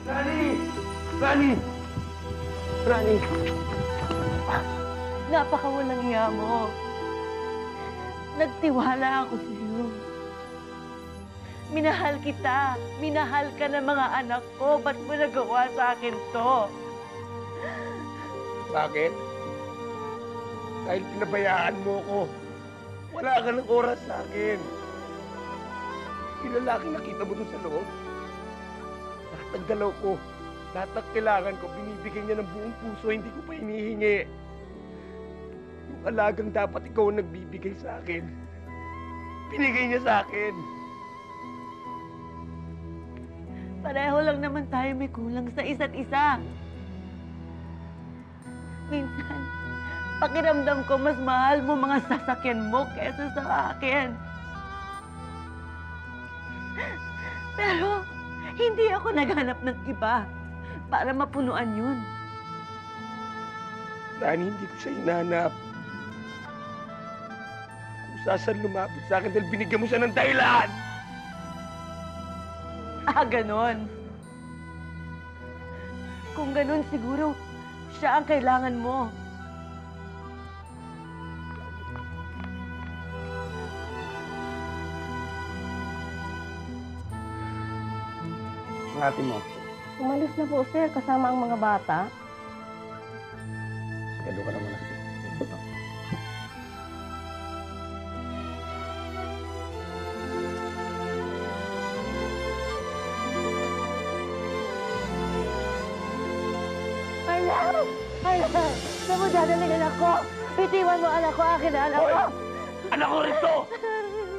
Rani! Rani! Rani! Napakawalang hiya mo. Nagtiwala ako sa iyo. Minahal kita. Minahal ka ng mga anak ko. Ba't mo nagawa sa akin to? Bakit? Dahil pinabayaan mo ko. Wala ka ng oras sa akin. Yung lalaki nakita mo doon sa loob. Lahat ng galaw ko, lahat ng kailangan ko, binibigay niya ng buong puso, hindi ko pa hinihingi. Yung alagang dapat ikaw ang nagbibigay sa akin, binigay niya sa akin. Pareho lang naman tayo may kulang sa isa't isa. Minsan, pakiramdam ko mas mahal mo mga sasakyan mo kaysa sa akin. Pero, hindi ako naghanap ng iba para mapunuan yun. Rani, hindi ko siya hinahanap. Kung saan lumapit sa akin dahil binigyan mo siya ng dahilan. Ah, ganon. Kung ganon, siguro siya ang kailangan mo. Ang ate mo, Umalis na po, sir, kasama ang mga bata. sigado ka naman natin. Anak! Anak! Saan mo dadalhin anak ko? Bitiwan mo anak ko, akin na anak ko! Anak ko rito!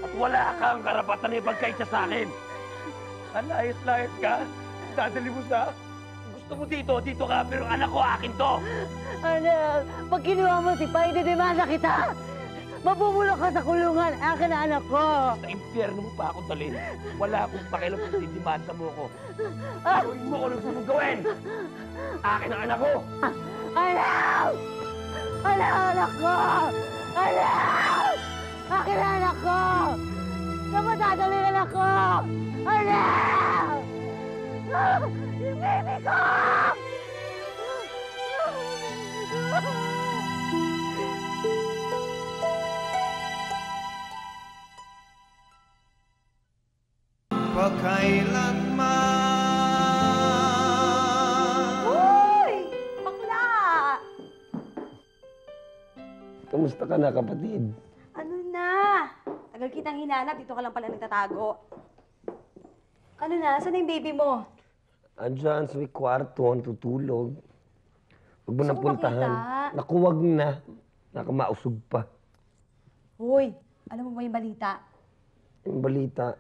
At wala kang karapatan na ipagkaitsa sa akin. Alayas-layas ka, dadali mo sa... Gusto mo dito ka, pero anak ko, akin to! Anak! Pag kinuha mo si Pai, didimanda kita! Mabubulok ka sa kulungan. Akin na anak ko. Sa impyerno mo pa ako dalhin. Wala akong pakialam kung didimanda mo ako. Gawin mo kung ano gusto mong gawin. Akin ang anak ko. Anak! Anak ko! Anak! Akin na anak ko! Saan mo dadalhin anak ko? Anak! Yung baby ko! Pagkailanman. Uy! Bakla! Kamusta ka na, kapatid? Ano na? Tagal kitang hinanap, dito ka lang pala nagtatago. Ano na? Saan na yung baby mo? Andyan sa may kwarto, natutulog. Huwag mo Gusto na ko puntahan. makita. Naku, wag na. Nakamausog pa. Uy, alam mo ba yung balita? Yung balita.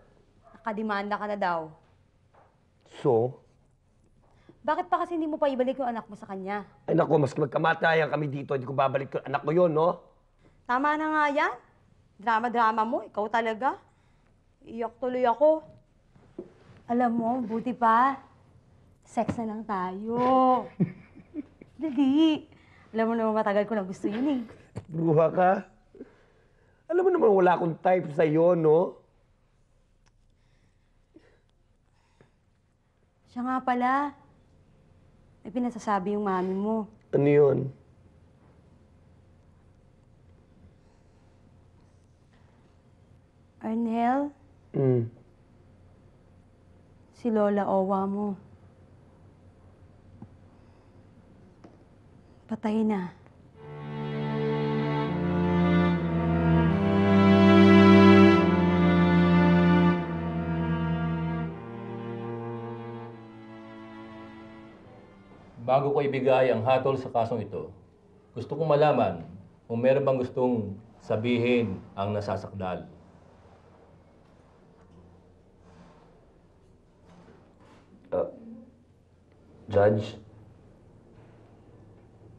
Nakademanda ka na daw. So, Bakit pa kasi hindi mo pa ibalik yung anak mo sa kanya? ay naku, mas magkamatayan kami dito, hindi ko babalik yung anak ko yun, no? Tama na nga yan. Drama-drama mo, ikaw talaga. Iyak tuloy ako. Alam mo, buti pa. Sex na lang tayo. Dali. Alam mo naman matagal ko na gusto yun eh. Bruha ka. Alam mo naman wala akong type sa'yo, no? Siya nga pala. May pinasasabi yung mami mo. Ano yun? Arnel, si Lola Owa mo. Patay na. Bago ko ibigay ang hatol sa kasong ito, gusto kong malaman kung meron bang gustong sabihin ang nasasakdal. Judge,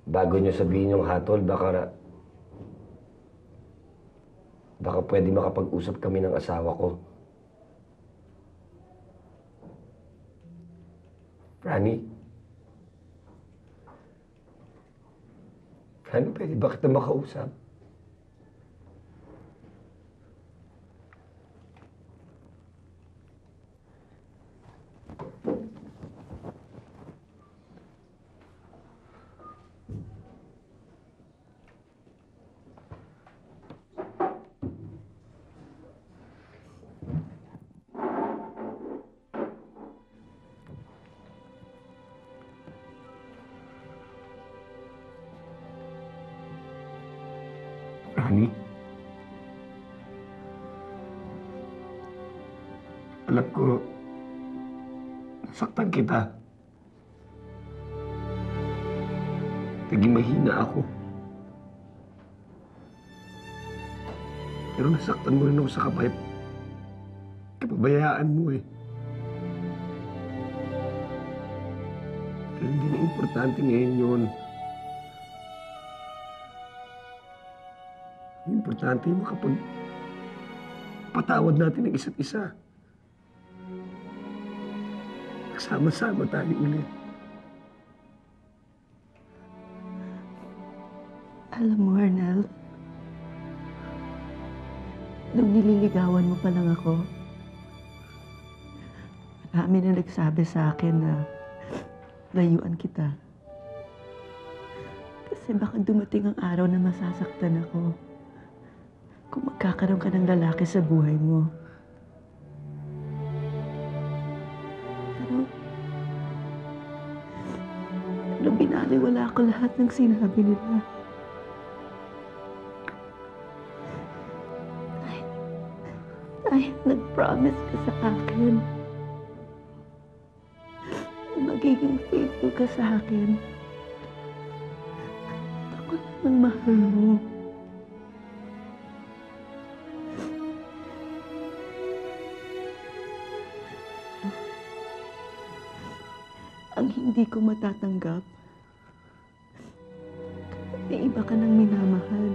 bago niyo sabihin yung hatol, baka pwede makapag-usap kami ng asawa ko. Franny? Franny, pwede ba kita makausap? Franny? Alam ko, nasaktan kita. Naging mahina ako. Pero nasaktan mo rin ako sa kapabayaan mo eh. Pero hindi na importante ngayon yun. Importante yung patawad natin ang isa't isa. Magsama-sama tayo ulit. Alam mo, Arnel, nung nililigawan mo pa lang ako, marami na nagsabi sa akin na layuan kita. Kasi baka dumating ang araw na masasaktan ako kung magkakaroon ka ng lalaki sa buhay mo. Pero binaliwala ko lahat ng sinabi nila. Dahil nag-promise ka sa akin na magiging faithful ka sa akin. At ako lang ang mahal mo. Ang hindi ko matatanggap, may iba ka nang minamahal.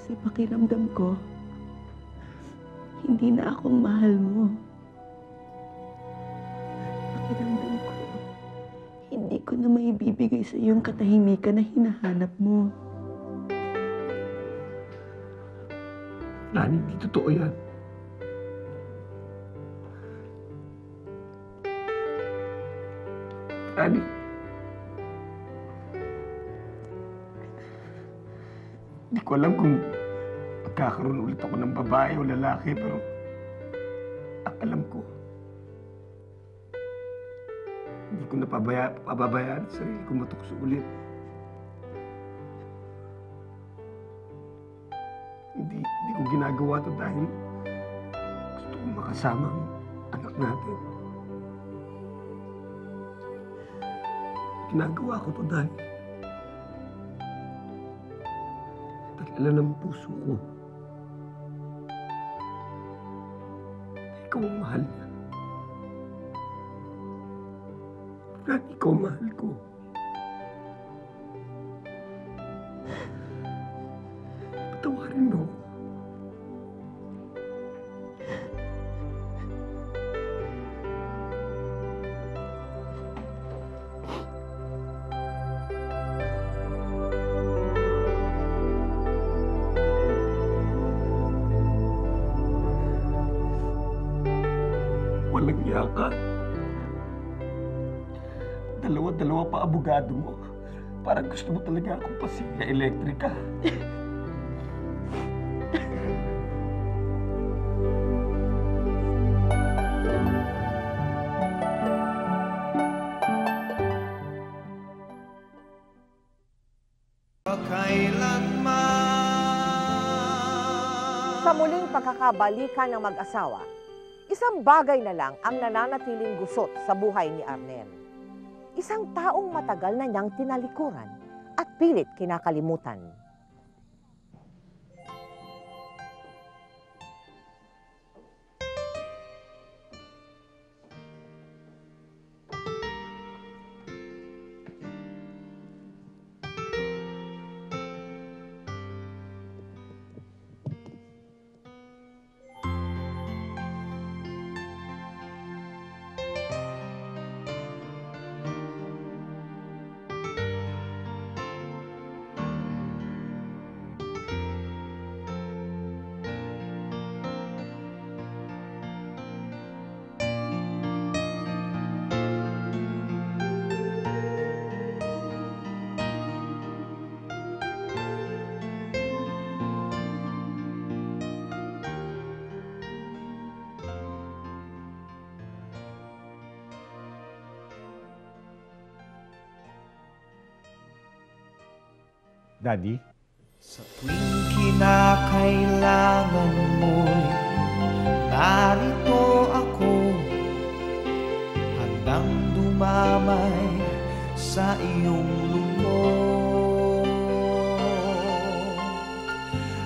Kasi pakiramdam ko, hindi na akong mahal mo. Pakiramdam ko, hindi ko na maibibigay sa iyo yung katahimikan na hinahanap mo. Lani, hindi totoo yan. Lani, hindi ko alam kung magkakaroon ulit ako ng babae o lalaki, pero ang alam ko, hindi ko pababayaan sa sarili ko matukso ulit. Hindi ko ginagawa to dahil gusto kong makasama ang anak natin. Ginagawa ko to dahil alam ng puso ko na ikaw ang mahal niya. At ikaw ang mahal ko. Patawarin mo ako. Walang iya ka. Dalawa pa abogado mo. Parang gusto mo talaga akong pasilya elektrika. Sa muling pagkakabalikan ng mag-asawa, isang bagay na lang ang nananatiling gusot sa buhay ni Arnel. Isang taong matagal na niyang tinalikuran at pilit kinakalimutan. Daddy? Sa tuwing kinakailangan mo'y narito ako, handang dumamay sa iyong lungkot.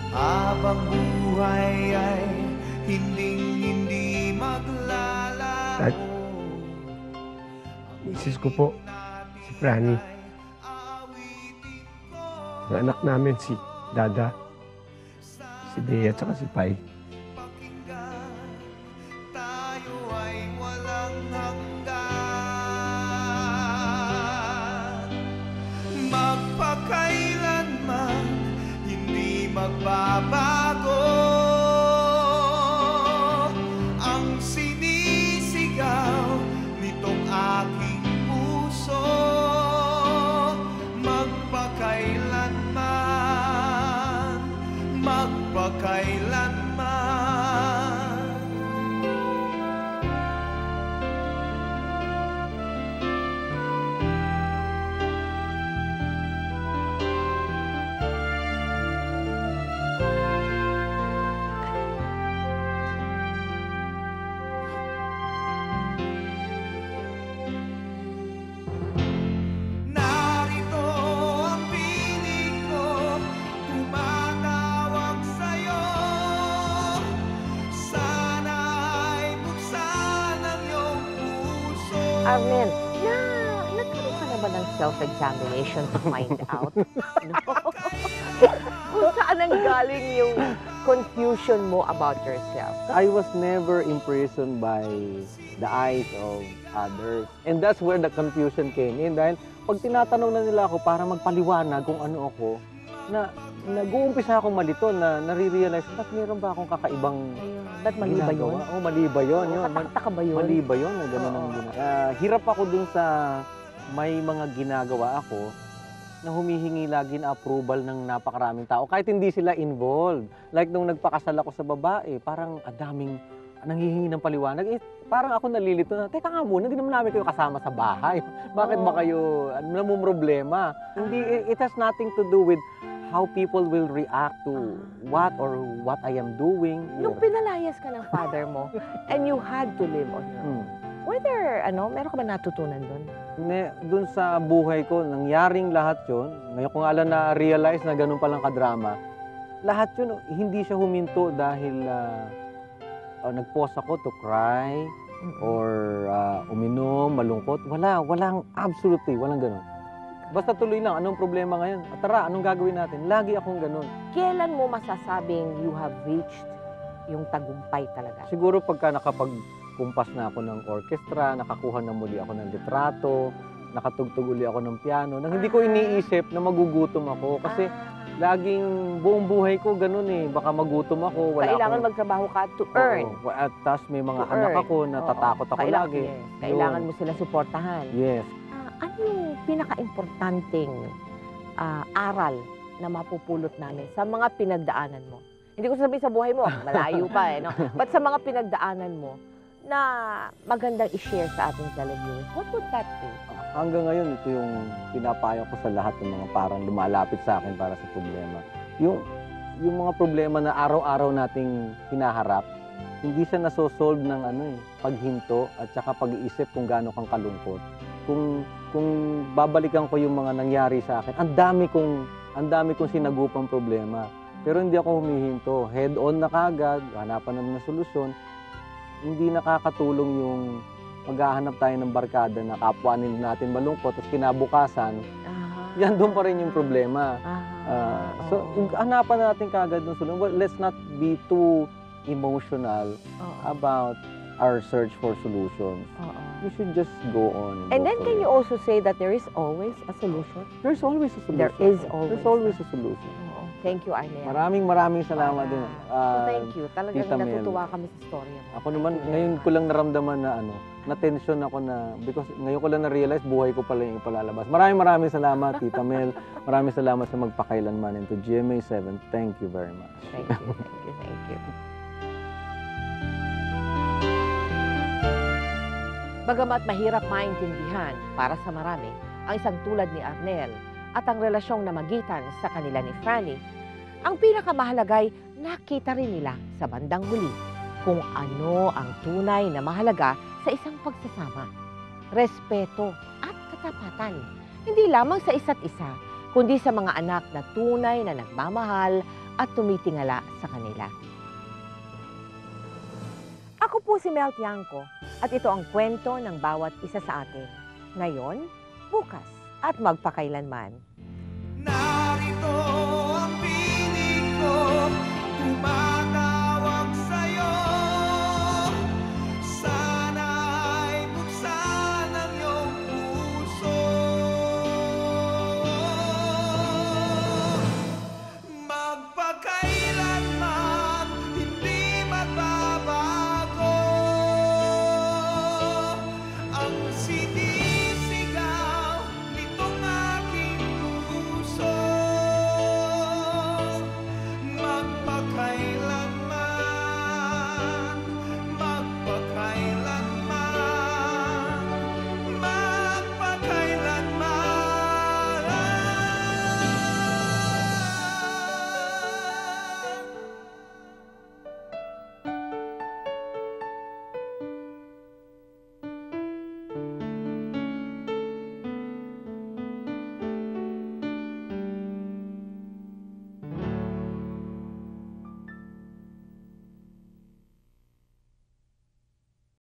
Habang buhay ay hindi maglalaho. Dad, misis ko po, si Franny. Ang anak namin si Dada, si Bea, at si Pai. Tayo ay walang hanggan. Magpakailanman, hindi magbabago ang sinisigaw nitong aking puso. Magpakailanman, narito ang piling ko, tumatawag sa'yo. Sana ay buksan ang iyong puso. Arnel, nagkaroon ka na ba ng self-examination to find out? No? Kung saan ang galing yung confusion mo about yourself? I was never imprisoned by the eyes of others. And that's where the confusion came in. Dahil pag tinatanong na nila ako para magpaliwanag kung ano ako, na nag-uumpisa akong malito na nare-realize, ba't meron ba akong kakaibang ba't mali ba yun? ginagawa? Oh, mali ba yun? Katakataka ba yun? Mali ba yun? Na gano'n ang ginagawa. Hirap ako dun sa may mga ginagawa ako na humihingi lagi na approval ng napakaraming tao kahit hindi sila involved. Like nung nagpakasal ako sa babae, parang daming nanghihingi ng paliwanag. Parang ako nalilito na, teka nga muna, hindi naman namin kayo kasama sa bahay. Bakit ba kayo namumroblema? Hindi, it has nothing to do with how people will react to what I am doing. Nung pinalayas ka ng father mo and you had to live on your own, whether, meron ka ba natutunan doon? Doon sa buhay ko, nangyaring lahat yun. Ngayon ko nga alam na-realize na ganun palang kadrama. Lahat yun, hindi siya huminto dahil nag-pause ako to cry or uminom, malungkot. Walang absolutely, walang ganun. Basta tuloy lang, anong problema ngayon? Tara, anong gagawin natin? Lagi akong ganun. Kailan mo masasabing you have reached yung tagumpay talaga? Siguro pagka nakapagkumpas na ako ng orchestra, nakakuha na muli ako ng litrato, nakatugtog uli ako ng piano, nang hindi ko iniisip na magugutom ako. Kasi laging buong buhay ko ganun eh. Baka magutom ako. Kailangan magtrabaho ka to earn. At tas may mga anak ako, natatakot ako lagi. Kailangan mo sila suportahan. Yes. Ano yung pinaka-importanting aral na mapupulot namin sa mga pinagdaanan mo? Hindi ko sabihin sa buhay mo, malayo pa no? But sa mga pinagdaanan mo na magandang i-share sa ating televiewers, what would that be? Hanggang ngayon, ito yung pinapayo ko sa lahat ng mga parang lumalapit sa akin para sa problema. Yung mga problema na araw-araw nating hinaharap, hindi siya nasosolve ng paghinto at saka pag-iisip kung gaano kang kalungkot. Kung babalikan ko yung mga nangyari sa akin, ang dami kong sinagupang problema. Pero hindi ako humihinto. Head on na kagad, hanapan naman ng solusyon. Hindi nakakatulong yung maghahanap tayo ng barkada na kapwanin natin malungkot at kinabukasan, yan doon pa rin yung problema. So, hanapan natin kagad ng solusyon. Well, let's not be too emotional about our search for solutions. We should just go on. And then can you also say that there is always a solution? There's always a solution. There is always. There's always a solution. Thank you, Arnel. Maraming salamat din. Thank you. Talagang Tita Mel. natutuwa kami sa story mo. Ako naman, ngayon ko lang naramdaman na na-tension ako because ngayon ko lang na-realize buhay ko pala yung ipalalabas. Maraming salamat, Tita Mel. Maraming salamat sa magpakailanman into GMA7. Thank you very much. Thank you. Bagamat mahirap maintindihan para sa marami ang isang tulad ni Arnel at ang relasyong namagitan sa kanila ni Franny, ang pinakamahalaga ay nakita rin nila sa bandang huli kung ano ang tunay na mahalaga sa isang pagsasama. Respeto at katapatan, hindi lamang sa isa't isa, kundi sa mga anak na tunay na nagmamahal at tumitingala sa kanila. Ako po si Mel Tiangco at ito ang kwento ng bawat isa sa atin. Ngayon, bukas at magpakailanman. Narito ang piling ko,